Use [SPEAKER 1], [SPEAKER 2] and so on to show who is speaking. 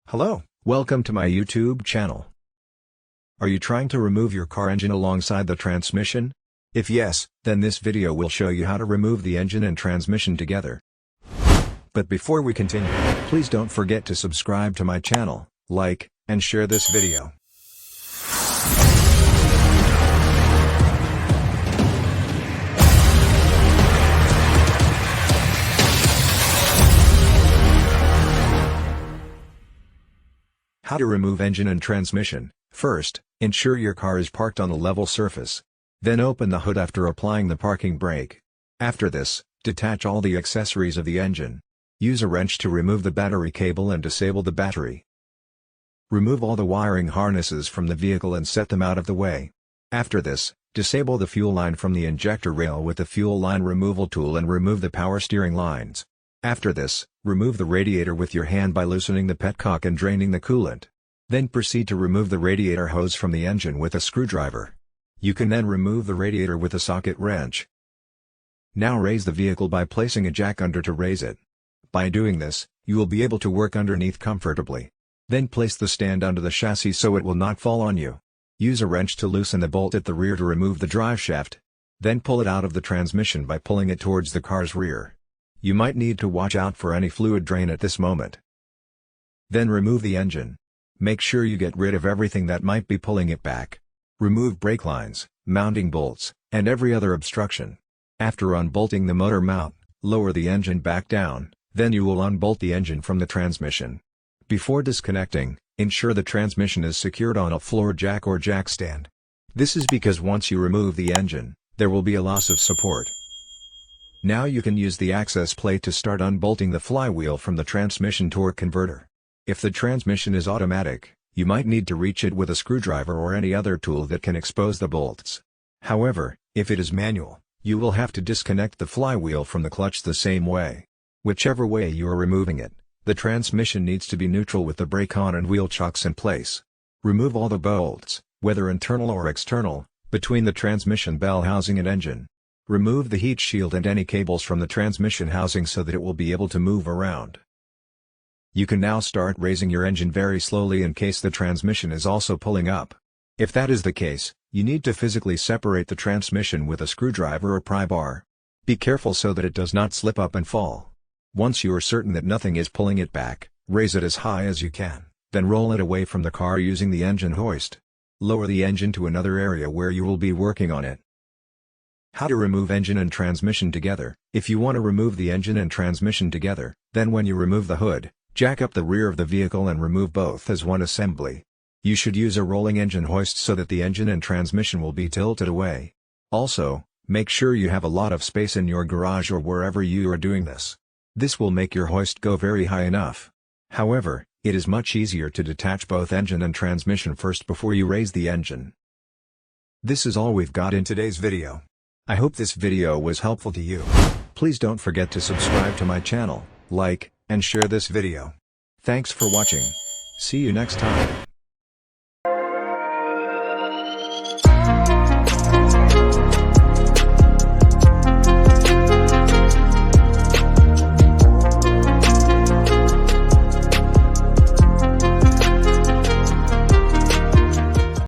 [SPEAKER 1] Hello, welcome to my YouTube channel. Are you trying to remove your car engine alongside the transmission? If yes, then this video will show you how to remove the engine and transmission together. But before we continue, please don't forget to subscribe to my channel, like, and share this video. How to remove engine and transmission. First, ensure your car is parked on a level surface. Then open the hood after applying the parking brake. After this, detach all the accessories of the engine. Use a wrench to remove the battery cable and disable the battery. Remove all the wiring harnesses from the vehicle and set them out of the way. After this, disable the fuel line from the injector rail with the fuel line removal tool and remove the power steering lines. After this, remove the radiator with your hand by loosening the petcock and draining the coolant. Then proceed to remove the radiator hose from the engine with a screwdriver. You can then remove the radiator with a socket wrench. Now raise the vehicle by placing a jack under to raise it. By doing this, you will be able to work underneath comfortably. Then place the stand under the chassis so it will not fall on you. Use a wrench to loosen the bolt at the rear to remove the drive shaft. Then pull it out of the transmission by pulling it towards the car's rear. You might need to watch out for any fluid drain at this moment. Then remove the engine. Make sure you get rid of everything that might be pulling it back. Remove brake lines, mounting bolts, and every other obstruction. After unbolting the motor mount, lower the engine back down, then you will unbolt the engine from the transmission. Before disconnecting, ensure the transmission is secured on a floor jack or jack stand. This is because once you remove the engine, there will be a loss of support. Now you can use the access plate to start unbolting the flywheel from the transmission torque converter. If the transmission is automatic, you might need to reach it with a screwdriver or any other tool that can expose the bolts. However, if it is manual, you will have to disconnect the flywheel from the clutch the same way. Whichever way you are removing it, the transmission needs to be neutral with the brake on and wheel chocks in place. Remove all the bolts, whether internal or external, between the transmission bell housing and engine. Remove the heat shield and any cables from the transmission housing so that it will be able to move around. You can now start raising your engine very slowly in case the transmission is also pulling up. If that is the case, you need to physically separate the transmission with a screwdriver or pry bar. Be careful so that it does not slip up and fall. Once you are certain that nothing is pulling it back, raise it as high as you can, then roll it away from the car using the engine hoist. Lower the engine to another area where you will be working on it. How to remove engine and transmission together. If you want to remove the engine and transmission together, then when you remove the hood, jack up the rear of the vehicle and remove both as one assembly. You should use a rolling engine hoist so that the engine and transmission will be tilted away. Also, make sure you have a lot of space in your garage or wherever you are doing this. This will make your hoist go very high enough. However, it is much easier to detach both engine and transmission first before you raise the engine. This is all we've got in today's video. I hope this video was helpful to you. Please don't forget to subscribe to my channel, like, and share this video. Thanks for watching. See you next time.